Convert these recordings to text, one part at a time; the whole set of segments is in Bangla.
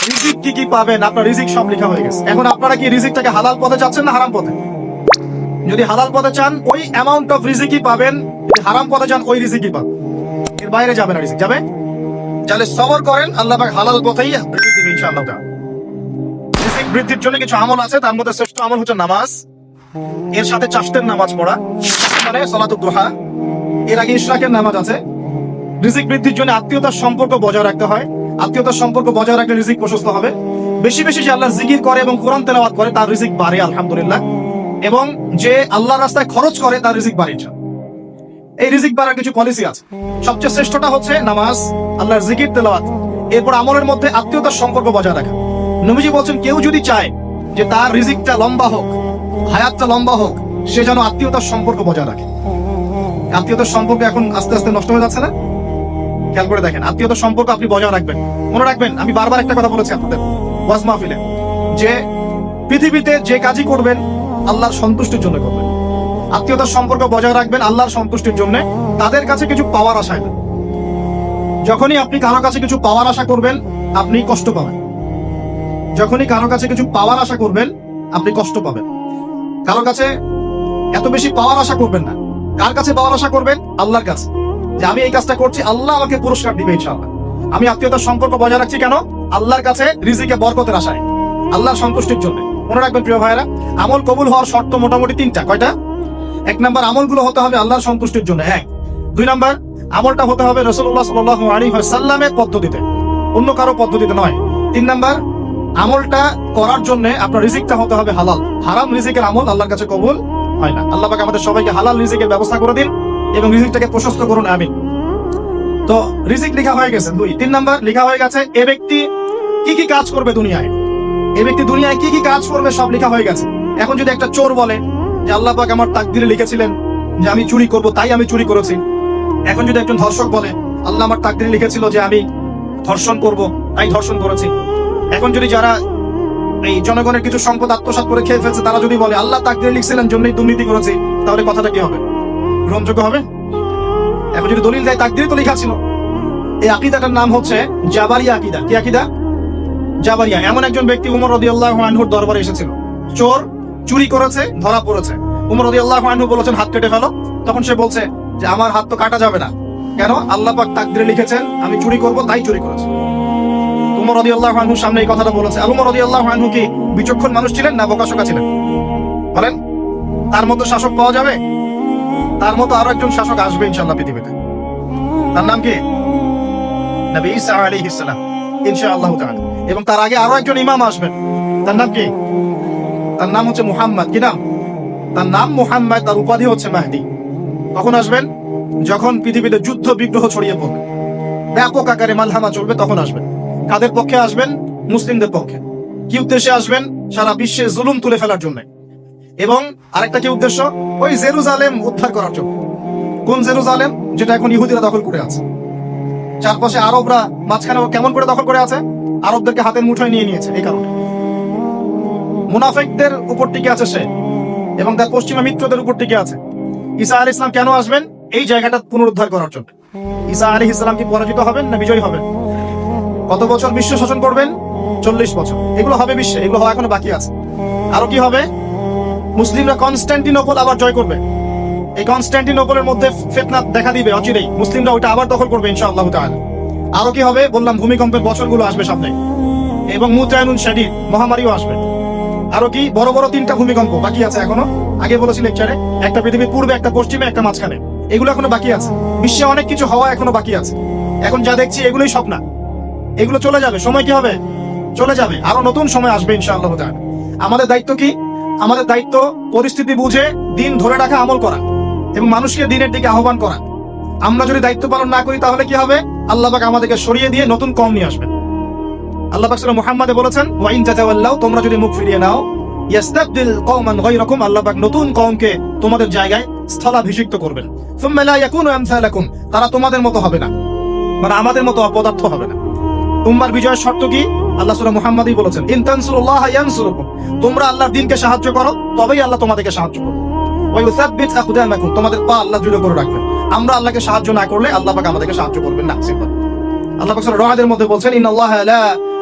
রিজিক কি কি পাবেন, আপনার রিজিক সব লেখা হয়ে গেছে। এখন আপনারা কি রিজিকটাকে হালাল পথে চাচ্ছেন না হারাম পথে? যদি হালাল পথে চান ওই অ্যামাউন্ট অফ রিজিকই পাবেন, যদি হারাম পথে চান ওই রিজিকই পাবেন, এর বাইরে যাবে না রিজিক। যাবে? তাহলে সবর করেন, আল্লাহ পাক হালাল পথেই রিজিক দিবে ইনশাআল্লাহ তাআলা। রিজিক বৃদ্ধির জন্য কিছু আমল আছে, তার মধ্যে শ্রেষ্ঠ আমল হচ্ছে নামাজ, এর সাথে চাষতের নামাজ পড়া, মানে সালাতুদ দুহা, এর আগে ইশরাকের নামাজ আছে। রিজিক বৃদ্ধির জন্য আত্মীয়তার সম্পর্ক বজায় রাখতে হয়, আত্মীয়তার সম্পর্ক বজায় রাখলে রিজিক প্রশস্ত হবে। বেশি বেশি যে আল্লাহর জিকির করে এবং কোরআন তেলাওয়াত করে তার রিজিক বাড়ে আলহামদুলিল্লাহ, এবং যে আল্লাহর রাস্তায় খরচ করে তার রিজিক বাড়ে। এই রিজিক বাড়ার কিছু পলিসি আছে। সবচেয়ে শ্রেষ্ঠটা হচ্ছে নামাজ, আল্লাহর জিকির তেলাওয়াত, এরপর আমলের মধ্যে আত্মীয়তার সম্পর্ক বজায় রাখা। নবীজি বলছেন কেউ যদি চায় যে তার রিজিকটা লম্বা হোক, হায়াতটা লম্বা হোক, সে যেন আত্মীয়তার সম্পর্ক বজায় রাখে। আত্মীয়তার সম্পর্ক এখন আস্তে আস্তে নষ্ট হয়ে যাচ্ছে না? খেয়াল করে দেখেন, আত্মীয়তার সম্পর্ক আপনি বজায় রাখবেন। মনে রাখবেন, আমি বারবার একটা কথা বলেছি আপনাদের ওয়াজ মাহফিলে, যে পৃথিবীতে যে কাজই করবেন আল্লাহর সন্তুষ্টির জন্য করবেন। আত্মীয়তার সম্পর্ক বজায় রাখবেন আল্লাহর সন্তুষ্টির জন্য, তাদের কাছে কিছু পাওয়ার আশায় না। যখনই আপনি কারো কাছে কিছু পাওয়ার আশা করবেন আপনি কষ্ট পাবেন। যখনই কারো কাছে কিছু পাওয়ার আশা করবেন আপনি কষ্ট পাবেন। কারো কাছে এত বেশি পাওয়ার আশা করবেন না। কার কাছে পাওয়ার আশা করবেন? আল্লাহর কাছে, যে আমি এই কাজটা করছি আল্লাহ আমাকে পুরস্কার দিবে ইনশাআল্লাহ। আমি আত্মীয়তার সম্পর্ক বজায় রাখছি কেন? আল্লাহর কাছে রিজিকে বরকতের আশায়, আল্লাহর সন্তুষ্টির জন্য। মনে রাখবেন প্রিয় ভাইরা, আমল কবুল হওয়ার শর্ত মোটামুটি তিনটা। কয়টা? এক নাম্বার, আমলগুলো হতে হবে আল্লাহর সন্তুষ্টির জন্য, এক। দুই নাম্বার, আমলটা হতে হবে রাসূলুল্লাহ সাল্লাল্লাহু আলাইহি ওয়াসাল্লামের পদ্ধতিতে, অন্য কারো পদ্ধতিতে নয়। তিন নাম্বার, আমলটা করার জন্য আপনার রিজিকটা হতে হবে হালাল। হারাম রিজিকের আমল আল্লাহর কাছে কবুল হয় না। আল্লাহ পাক আমাদের সবাইকে হালাল রিজিকের ব্যবস্থা করে দিন এবং রিজিকটাকে প্রশস্ত করুন, আমিন। তো রিজিক লেখা হয়ে গেছে। তিন নাম্বার লেখা হয়ে গেছে এ ব্যক্তি কি কি কাজ করবে দুনিয়ায়, এ ব্যক্তি দুনিয়ায় কি কি কাজ করবে সব লেখা হয়ে গেছে। এখন যদি একটা চোর বলে যে আল্লাহ পাক আমার তাকদীরে লিখেছিলেন যে আমি চুরি করব, তাই আমি চুরি করেছি। এখন যদি একজন ধর্ষক বলে আল্লাহ আমার তাকদীরে লিখেছিল যে আমি ধর্ষণ করব, তাই ধর্ষণ করেছি। এখন যদি যারা এই জনগণের কিছু সম্পদ আত্মসাৎ করে খেয়ে ফেলছে তারা যদি বলে আল্লাহ তাকদীরে লিখছিলেন জন্যই দুর্নীতি করেছি, তাহলে কথাটা কি হবে? গ্রহণযোগ্য হবে? এখন যদি দলিল দেয় তাকদীরে তো লেখা ছিল। এই আকীদাটার নাম হচ্ছে জাবারিয়া আকীদা। কি আকীদা? জাবারিয়া। এমন একজন ব্যক্তি উমর রাদিয়াল্লাহু আনহুর দরবারে এসেছিল, চোর চুরি করেছে, ধরা পড়েছে। উমর রাদিয়াল্লাহু আনহু বলেছেন হাত কেটে ফেলো। তখন সে বলছে যে আমার হাত তো কাটা যাবে না, কেন? আল্লাহ পাক তাকদীরে লিখেছেন আমি চুরি করব, তাই চুরি করেছি। উমর রাদিয়াল্লাহু আনহুর সামনে এই কথাটা বলেছে। আর উমর রাদিয়াল্লাহু আনহু কি বিচক্ষণ মানুষ ছিলেন না বোকাশোকা ছিলেন? বলেন, তার মতো শাসক পাওয়া যাবে? তার মতো আরো একজন শাসক আসবে ইনশাআল্লাহ পৃথিবীতে। তার নাম কি? নবী ঈসা আলাইহিস সালাম ইনশাআল্লাহ তাআলা। এবং তার আগে আরো একজন ইমাম আসবেন। তার নাম কি? তার নাম হচ্ছে মুহাম্মদ। কি নাম? তার নাম মুহাম্মদ, তার উপাধি হচ্ছে মাহদী। কখন আসবেন? যখন পৃথিবীতে যুদ্ধ বিগ্রহ ছড়িয়ে পড়বে, ব্যাপক আকারে মালহামা চলবে, তখন আসবেন। কাদের পক্ষে আসবেন? মুসলিমদের পক্ষে। কি উদ্দেশ্যে আসবেন? সারা বিশ্বে জুলুম তুলে ফেলার জন্য। এবং আরেকটা কি উদ্দেশ্য? ওই জেরুজালেম উদ্ধার করার জন্য। কোন জেরুজালেম? যেটা এখন ইহুদিরা দখল করে আছে। চারপাশে আরবরা মাঝখানে কেমন করে দখল করে আছে? আরবদেরকে হাতের মুঠোয় নিয়ে নিয়েছে। এই কারণে মুনাফিকদের উপর টিকে আছে সে, এবং তার পশ্চিমা মিত্রদের উপর টিকে আছে। ঈসা আলাইহিস সালাম কেন আসবেন? এই জায়গাটা পুনরুদ্ধার করার জন্য। ঈসা আলাইহিস সালাম কি পরাজিত হবেন না বিজয়ী হবেন? কত বছর বিশ্ব শাসন করবেন? 40 বছর। এগুলো হবে বিশ্বে, এগুলো হওয়া এখনো বাকি আছে। আরো কি হবে? মুসলিমরা কনস্ট্যান্টিনোপল আবার জয় করবে। এই কনস্ট্যান্টিনোপলের মধ্যে ফিতনা দেখা দিবে অচিরেই, মুসলিমরা ওইটা আবার দখল করবে ইনশাআল্লাহ তাআলা। আরো কি হবে? বললাম ভূমিকম্পের বছরগুলো আসবে সামনে, এবং মুতায়নুন শাদীদ, মহামারীও আসবে। আরো কি? বড় বড় 3টা ভূমিকম্প বাকি আছে এখনো। আগে বলেছি লেকচারে, একটা পৃথিবীর পূর্বে, একটা পশ্চিমে, একটা মাঝখানে। এগুলো এখনো বাকি আছে। বিশ্বে অনেক কিছু হওয়া এখনো বাকি আছে। এখন যা দেখছি এগুলোই সব না, এগুলো চলে যাবে। সময় কি হবে? চলে যাবে। আরো নতুন সময় আসবে ইনশাআল্লাহ তাআলা। আমাদের দায়িত্ব কি? আমাদের দায়িত্ব পরিস্থিতি বুঝে দিন ধরে রাখা, আমল করা এবং মানুষকে দিনের দিকে আহ্বান করা। আমরা যদি দায়িত্ব পালন না করি তাহলে কি হবে? আল্লাহ পাক আমাদেরকে সরিয়ে দিয়ে নতুন কওম নিয়ে আসবেন। আল্লাহ পাক সূরা মুহাম্মাদে বলেছেন ওয়া ইন তাতাওয়াল্লাউ, তোমরা যদি মুখ ফিরিয়ে নাও, ইয়াস্তাবদিল কওমান গায়রাকুম, আল্লাহ পাক নতুন কওমকে তোমাদের জায়গায় স্থলাভিষিক্ত করবেন। সুম্মা লা ইয়াকুনু আমসালাকুম, তারা তোমাদের মতো হবে না, মানে আমাদের মতো অপদার্থ হবে না। তোমার বিজয়ের শর্ত কি? আল্লাহ সূরা মুহাম্মাদই বলেছেন ইন তানসুরুল্লাহ ইয়ানসুরুকুম, তোমরা আল্লাহর দ্বীনকে সাহায্য করো তবেই আল্লাহ তোমাদেরকে সাহায্য করবে। ওয়া ইউসাব্বিত আকদামাকুম, তোমাদের পা আল্লাহ দৃঢ় করে রাখবেন। আমরা আল্লাহকে সাহায্য না করলে আল্লাহ পাক আমাদেরকে সাহায্য করবেন না। সিম্পল। আল্লাহ পাক সূরা রাদের মধ্যে বলছেন ইন্নাল্লাহা লা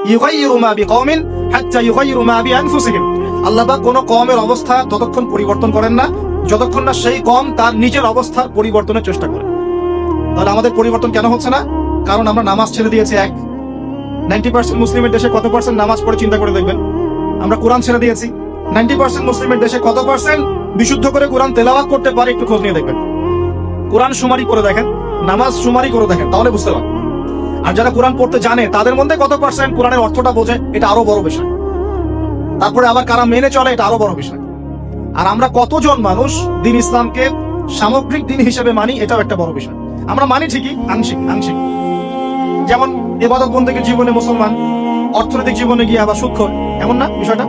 ইউগাইয়িরু মা বিকওমিন হাত্তা ইউগাইয়িরু মা বিআনফুসিহিম। আল্লাহ পাক কোন কওমের অবস্থা ততক্ষণ পরিবর্তন করেন না যতক্ষণ না সেই কওম তার নিজের অবস্থার পরিবর্তনের চেষ্টা করে। তাহলে আমাদের পরিবর্তন কেন হচ্ছে না? কারণ আমরা নামাজ ছেড়ে দিয়েছি। 90% মুসলিমের দেশে কত পার্সেন্ট নামাজ পড়ে চিন্তা করে দেখবেন। আমরা কোরআন ছেড়ে দিয়েছি। 90% মুসলিমের দেশে কত পার্সেন্ট বিশুদ্ধ করে কোরআন তেলাওয়াত করতে পারে একটু খোঁজ নিয়ে দেখবেন। কোরআন শুমারি করে দেখেন, নামাজ শুমারি করে দেখেন, তাহলে বুঝতে পারবেন। আর যারা কোরআন পড়তে জানে তাদের মধ্যে কত পার্সেন্ট কোরআনের অর্থটা বোঝে, এটা আরো বড় বিষয়। তারপরে আবার কারা মেনে চলে, এটা আরো বড় বিষয়। আর আমরা কতজন মানুষ দিন ইসলামকে সামগ্রিক দিন হিসেবে মানি, এটাও একটা বড় বিষয়। আমরা মানি ঠিকই, আংশিক আংশিক। যেমন ইবাদত বন্দেগীর জীবনে মুসলমান, অর্থনৈতিক জীবনে গিয়ে আবার সুদখোর, এমন না বিষয়টা?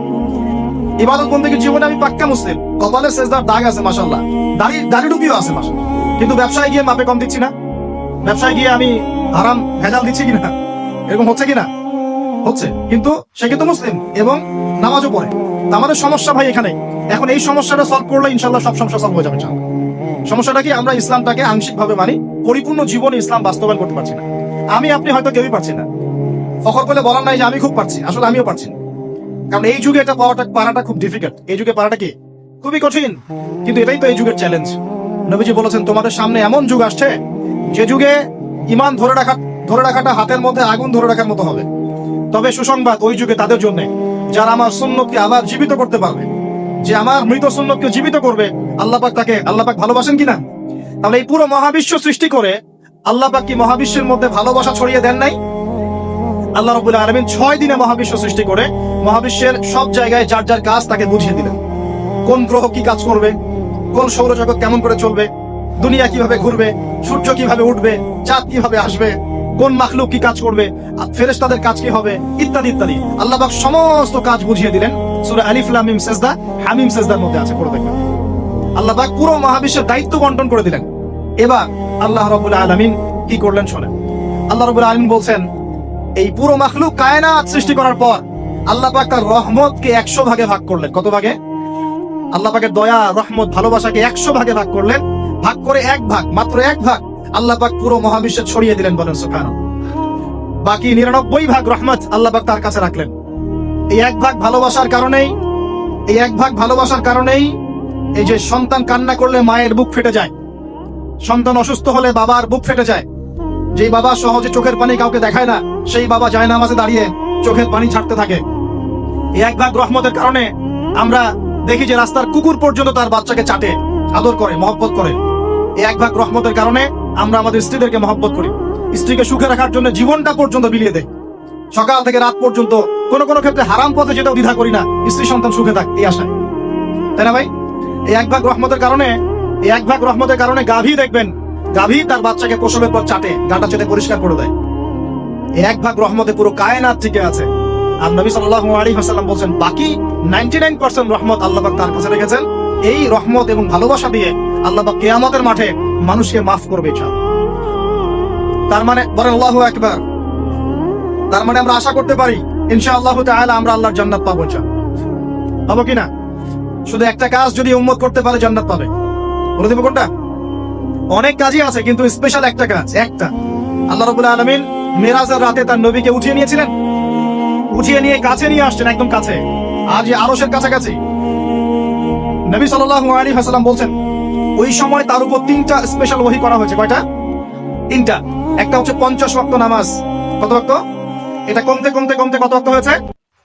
ইবাদত বন্দেগীর জীবনে আমি পাক্কা মুসলিম, কপালে সেজদার দাগ আছে মাশাআল্লাহ, দাড়ি টুপিও আছে মাশাআল্লাহ, কিন্তু ব্যবসায় গিয়ে মাপে কম দিচ্ছি না, ব্যবসায় গিয়ে আমি হারাম ভেজাল দিচ্ছি কিনা, এরকম হচ্ছে কিনা? হচ্ছে। কিন্তু সে কিন্তু মুসলিম এবং নামাজও পড়ে। আমাদের সমস্যা ভাই এখানে। এখন এই সমস্যাটা সলভ করলে ইনশাআল্লাহ সব সমস্যা সলভ হয়ে যাবে। সমস্যাটা কি? আমরা ইসলামটাকে আংশিক ভাবে মানি, পরিপূর্ণ জীবনে ইসলাম বাস্তবায়ন করতে পারছি না। আপনি হয়তো কেউই পারছি না। ফখর করে বলার নাই যে আমি খুব পারছি, আসলে আমিও পারছি না। কারণ এই যুগে এটা পারাটা খুব ডিফিকাল্ট। এই যুগে পারাটা কি খুবই কঠিন, কিন্তু এটাই তো এই যুগের চ্যালেঞ্জ। নবীজি বলেছেন তোমাদের সামনে এমন যুগ আসছে যে যুগে ঈমান ধরে রাখাটা হাতের মধ্যে আগুন ধরে রাখার মতো হবে। তবে সুসংবাদ ওই যুগে তাদের জন্য যারা আমার সুন্নতকে আবার জীবিত করতে পারবে, যে আমার মৃত সুন্নতকে জীবিত করবে। আল্লাহ পাক ভালোবাসেন কিনা? তাহলে এই পুরো মহাবিশ্ব সৃষ্টি করে আল্লাহ পাক কি মহাবিশ্বের মধ্যে ভালোবাসা ছড়িয়ে দেন নাই? আল্লাহ রাব্বুল আলামিন 6 দিনে মহাবিশ্ব সৃষ্টি করে মহাবিশ্বের সব জায়গায় যার যার কাজ তাকে বুঝিয়ে দিলেন। কোন গ্রহ কি কাজ করবে, কোন সৌরজগৎ কেমন করে চলবে, দুনিয়া কিভাবে ঘুরবে, সূর্য কিভাবে উঠবে, চাঁদ কিভাবে আসবে, কোন মাখলুক কি কাজ করবে, ফেরেশতাদের কাজ কি হবে, ইত্যাদি ইত্যাদি। আল্লাহ পাক সমস্ত কাজ বুঝিয়ে দিলেন। সূরা আলিফ লাম মিম সাজদা, হামিম সাজদার মধ্যে আছে, পড়ে দেখবেন। আল্লাহ পাক পুরো মহাবিশ্বের দায়িত্ব বন্টন করে দিলেন। এবার আল্লাহ রাব্বুল আলামিন কি করলেন শোনেন। আল্লাহ রাব্বুল আলামিন বলছেন, এই পুরো মাখলুক কায়নাত সৃষ্টি করার পর আল্লাহ পাক তার রহমতকে 100 ভাগে ভাগ করলেন। কত ভাগে? আল্লাহ পাকের দয়া, রহমত, ভালোবাসাকে 100 ভাগে ভাগ করলেন। ভাগ করে মাত্র এক ভাগ আল্লাহ পাক পুরো মহাবিশ্বে ছড়িয়ে দিলেন, বলেন সুবহানাল্লাহ। বাকি 99 ভাগ রহমত আল্লাহ পাক তার কাছে রাখলেন। এই এক ভাগ ভালোবাসার কারণেই এই যে সন্তান কান্না করলে মায়ের বুক ফেটে যায়, সন্তান অসুস্থ হলে বাবার বুক ফেটে যায়। যেই বাবা সহজে চোখের পানি কাউকে দেখায় না, সেই বাবা জায়নামাজে দাঁড়িয়ে চোখের পানি ছাড়তে থাকে। এই এক ভাগ রহমতের কারণে আমরা দেখি যে রাস্তার কুকুর পর্যন্ত তার বাচ্চাকে চাটে, আদর করে, মহব্বত করে। এই এক ভাগ রহমতের কারণে আমরা আমাদের স্ত্রীদেরকে মহব্বত করি, স্ত্রীকে সুখে রাখার জন্য জীবনটা পর্যন্ত বিলিয়ে দেয়। সকাল থেকে রাত পর্যন্ত কোনো কোনো ক্ষেত্রে হারাম পথে যেটাও দ্বিধা করি না, স্ত্রী সন্তান সুখে থাক এই আশায়, তাই না ভাই? এই এক ভাগ রহমতের কারণে গাভী দেখবেন, গাভী তার বাচ্চাকে প্রসবের পর চাটে, গাটা চেটে পরিষ্কার করে দেয়। এই এক ভাগ রহমতে পুরো কায়নাত থেকে আছে। আর নবী সাল্লাল্লাহু আলাইহি ওয়াসাল্লাম বলেন, বাকি 99% রহমত আল্লাহ পাক তার কাছে রেখেছেন। এই রহমত এবং ভালোবাসা দিয়ে আল্লাহ পাক কিয়ামতের মাঠে মানুষকে মাফ করবে ইনশাআল্লাহ। তার মানে বলেন আল্লাহু আকবার। তার মানে আমরা আশা করতে পারি ইনশাআল্লাহ তাআলা আমরা আল্লাহর জান্নাত পাবো। পাবো কিনা? শুধু একটা কাজ যদি উম্মত করতে পারে জান্নাত পাবে। বলে দেব কোনটা? অনেক কাজই আছে, কিন্তু স্পেশাল একটা কাজ, একটা। আল্লাহ রাব্বুল আলামিন মেরাজের রাতে তার নবীকে উঠিয়ে নিয়েছিলেন, উঠিয়ে নিয়ে কাছে নিয়ে আসছেন, একদম কাছে, আর যে আরশের কাছাকাছি। নবী সাল্লাল্লাহু আলাইহি ওয়াসাল্লাম বলছেন, ওই সময় তার উপর 3টা স্পেশাল ওহী করা হয়েছে। কয়টা? 3টা। একটা হচ্ছে 50 ওয়াক্ত নামাজ। কত ওয়াক্ত? এটা কমতে কত ওয়াক্ত হয়েছে?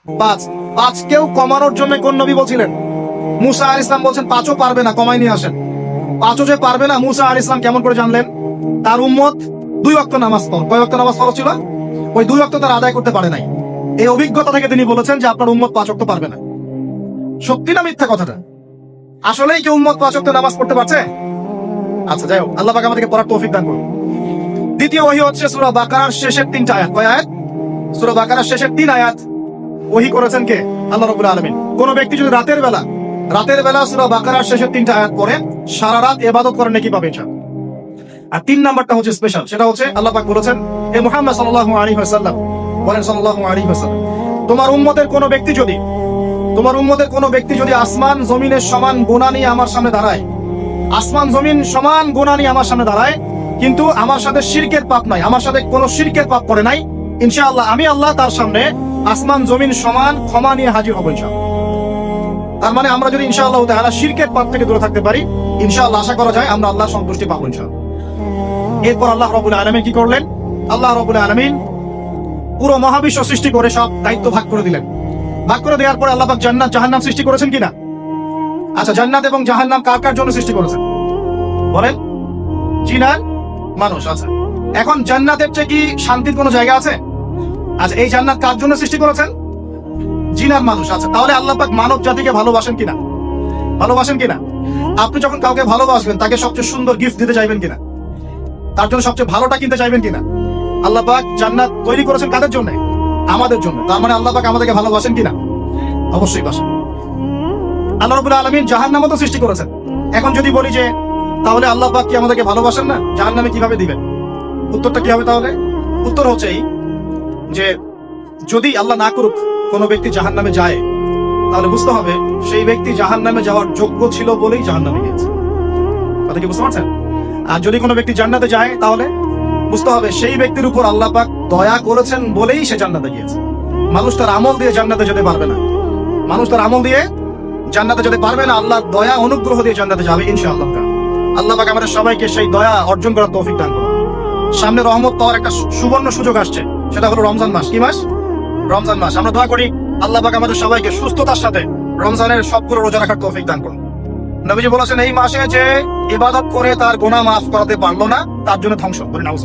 5 কেও কমানোর জন্য কোন নবী বলছিলেন? মুসা আলাইহিস সালাম বলছেন 5ও পারবে না, কমাই নিয়ে আসেন। 5ও যে পারবে না, মুসা আলাইহিস সালাম কেমন করে জানলেন? তার উম্মত 2 ওয়াক্ত নামাজ পড়ে। কয় ওয়াক্ত নামাজ পড়া ছিল? ওই 2 ওয়াক্ত তার আদায় করতে পারে নাই। এই অভিজ্ঞতা থেকে তিনি বলেছেন যে আপনার উম্মত 5 ওয়াক্ত পারবে না। সত্যি না মিথ্যা কথাটা? আসলেই কি উম্মত 5 ওয়াক্ত নামাজ পড়তে পারছে? আচ্ছা, যাই হোক, আল্লাহ পাক আমাদেরকে পড়ার তৌফিক দান করুন। দ্বিতীয় ওহী হচ্ছে সূরা বাকারার শেষের 3টা আয়াত। কয় আয়াত? সূরা বাকারার শেষের 3 আয়াত ওহী করেছেন কে? আল্লাহ রাব্বুল আলামিন। কোন ব্যক্তি যদি রাতের বেলা সূরা বাকারার শেষের 3টা আয়াত পড়ে সারা রাত ইবাদত করে নাকি পাবে ইনশাআল্লাহ। আর 3 নাম্বারটা হচ্ছে স্পেশাল, সেটা হচ্ছে আল্লাহ পাক বলেছেন, হে মুহাম্মদ সাল্লাল্লাহু আলাইহি ওয়াসাল্লাম, বলেন সাল্লাল্লাহু আলাইহি ওয়াসাল্লাম, তোমার উম্মতের কোন ব্যক্তি যদি আসমান জমিনের সমান গুনাহ নিয়ে আমার সামনে দাঁড়ায়, আসমান জমিন সমান গুনাহ নিয়ে আমার সামনে দাঁড়ায়, কিন্তু আমার সাথে শিরকের পাপ নাই, আমার সাথে কোনো শিরকের পাপ করে নাই, ইনশাআল্লাহ আমি আল্লাহ তার সামনে আসমান জমিন সমান ক্ষমা নিয়ে হাজির হবো ইনশাআল্লাহ। তার মানে আমরা যদি ইনশাআল্লাহ তাআলা শিরকের পাপ থেকে দূরে থাকতে পারি, ইনশাআল্লাহ আশা করা যায় আমরা আল্লাহর সন্তুষ্টি পাবো ইনশাআল্লাহ। এরপর আল্লাহ রাব্বুল আলামিন কি করলেন? আল্লাহ রাব্বুল আলামিন পুরো মহাবিশ্ব সৃষ্টি করে সব দায়িত্ব ভাগ করে দিলেন। ভাগ করে দেওয়ার পর আল্লাহ পাক জান্নাত জাহান্নাম সৃষ্টি করেছেন কিনা? আচ্ছা, জান্নাত এবং জাহান্নাম কার কার জন্য সৃষ্টি করেছেন বলেন? জিন আর মানুষ। আচ্ছা, এখন জান্নাতের চেয়ে কি শান্তির কোনো জায়গা আছে? আচ্ছা, এই জান্নাত কার জন্য সৃষ্টি করেছেন? জিন আর মানুষ। আচ্ছা, তাহলে আল্লাহ পাক মানব জাতিকে ভালোবাসেন কিনা? ভালোবাসেন কিনা? আপনি যখন কাউকে ভালোবাসবেন তাকে সবচেয়ে সুন্দর গিফট দিতে চাইবেন কিনা? তার জন্য সবচেয়ে ভালোটা কিনতে চাইবেন কিনা? আল্লাহ পাক জান্নাত তৈরি করেছেন কাদের জন্য? আমাদের জন্য। তার মানে আল্লাহ পাক আমাদেরকে ভালোবাসেন কিনা? অবশ্যই বাসেন। আল্লাহ রাব্বুল আলামিন জাহান্নামও তো সৃষ্টি করেছেন। এখন যদি বলি যে তাহলে আল্লাহ পাক কি আমাদেরকে ভালোবাসেন না, জাহান্নামে কিভাবে দিবেন? উত্তরটা কি হবে তাহলে? উত্তর হচ্ছে এই যে যদি আল্লাহ না করুক কোনো ব্যক্তি জাহান্নামে যায়, তাহলে বুঝতে হবে সেই ব্যক্তি জাহান্নামে যাওয়ার যোগ্য ছিল বলেই জাহান্নামে গিয়েছে। কথা কি বুঝতে পারছেন? আর যদি কোনো ব্যক্তি জান্নাতে যায়, তাহলে বুঝতে হবে সেই ব্যক্তির উপর আল্লাহ পাক দয়া করেছেন বলেই সে জান্নাতে গিয়েছে। মানুষ তার আমল দিয়ে জান্নাতে যেতে পারবে না। মানুষ তার আমল দিয়ে জান্নাতে যেতে পারবে না, আল্লাহর দয়া অনুগ্রহ দিয়ে জান্নাতে যাবে ইনশাআল্লাহ। আল্লাহ পাক আমাদের সবাইকে সেই দয়া অর্জন করার তৌফিক দান করুন। সামনে রহমত পাওয়ার একটা সুবর্ণ সুযোগ আসছে, সেটা হলো রমজান মাস। কি মাস? রমজান মাস। আমরা দোয়া করি আল্লাহ পাক আমাদের সবাইকে সুস্থতার সাথে রমজানের সবগুলো রোজা রাখার তৌফিক দান করুন। নবীজি বলেছেন এই মাসে যে ইবাদত করে তার গুনাহ মাফ করাতে পারলো না, তার জন্য ধ্বংস করে নাউজ।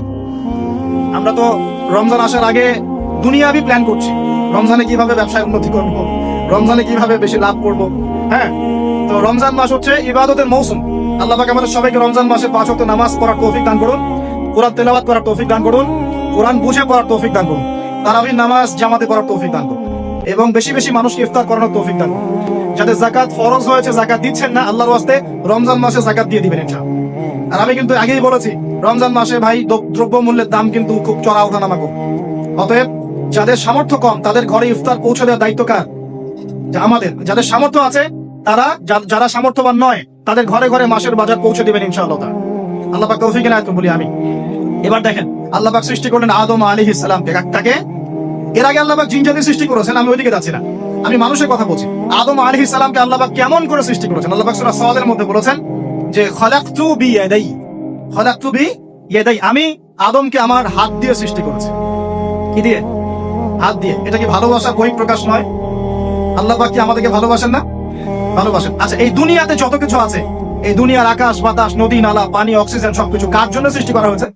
আমরা তো রমজান আসার আগে দুনিয়াবি প্ল্যান করছি, রমজানে কিভাবে ব্যবসায় উন্নতি করব, রমজানে কিভাবে বেশি লাভ করব। হ্যাঁ, তো রমজান মাস হচ্ছে ইবাদতের মৌসুম। আল্লাহ পাক আমাদের সবাইকে রমজান মাসে 5 ওয়াক্ত নামাজ পড়ার তৌফিক দান করুন, কোরআন তেলাওয়াত করার তৌফিক দান করুন, কোরআন বুঝে পড়ার তৌফিক দান করুন, তারাবির নামাজ জামাতে পড়ার তৌফিক দান করুন, এবং বেশি বেশি মানুষকে ইফতার করানোর তৌফিক দান করুন। যাদের যাকাত ফরজ হয়েছে, যাকাত দিচ্ছেন না, আল্লাহর ওয়াস্তে রমজান মাসে যাকাত দিয়ে দিবেন ইনশাআল্লাহ। আর আমি কিন্তু আগেই বলেছি রমজান মাসে ভাই দ্রব্যমূল্যের দাম কিন্তু খুব চড়া ওঠানামা করে। অতএব যাদের সামর্থ্য কম তাদের ঘরে ইফতার পৌঁছে দেওয়ার দায়িত্ব কার? আমাদের। যাদের সামর্থ্য আছে তারা, যারা সামর্থ্যবান নয় তাদের ঘরে ঘরে মাসের বাজার পৌঁছে দিবেন ইনশাআল্লাহ। আল্লাহ পাক তৌফিক এনায়েত করুন বলি আমি। এবার দেখেন আল্লাহ পাক সৃষ্টি করলেন আদম আলাইহিস সালামকে। তাকে এর আগে আল্লাহ পাক জিন জাতি সৃষ্টি করেছেন, আমি ওইদিকে যাচ্ছি না, আমি মানুষের কথা বলছি। আদম আলাইহিস সালামকে আল্লাহ পাক কেমন করে সৃষ্টি করেছেন? আল্লাহ পাক সূরা সাদের মধ্যে বলেছেন যে খলাকতু বিয়াদাই, খলাকতু বিয়াদাই, আমি আদমকে আমার হাত দিয়ে সৃষ্টি করেছি। কি দিয়ে? হাত দিয়ে। এটা কি ভালোবাসার বহিঃপ্রকাশ নয়? আল্লাহ পাক কি আমাদেরকে ভালোবাসেন না? ভালোবাসেন। আচ্ছা, এই দুনিয়াতে যত কিছু আছে, এই দুনিয়ার আকাশ বাতাস নদী নালা পানি অক্সিজেন সবকিছু কার জন্য সৃষ্টি করা হয়েছে?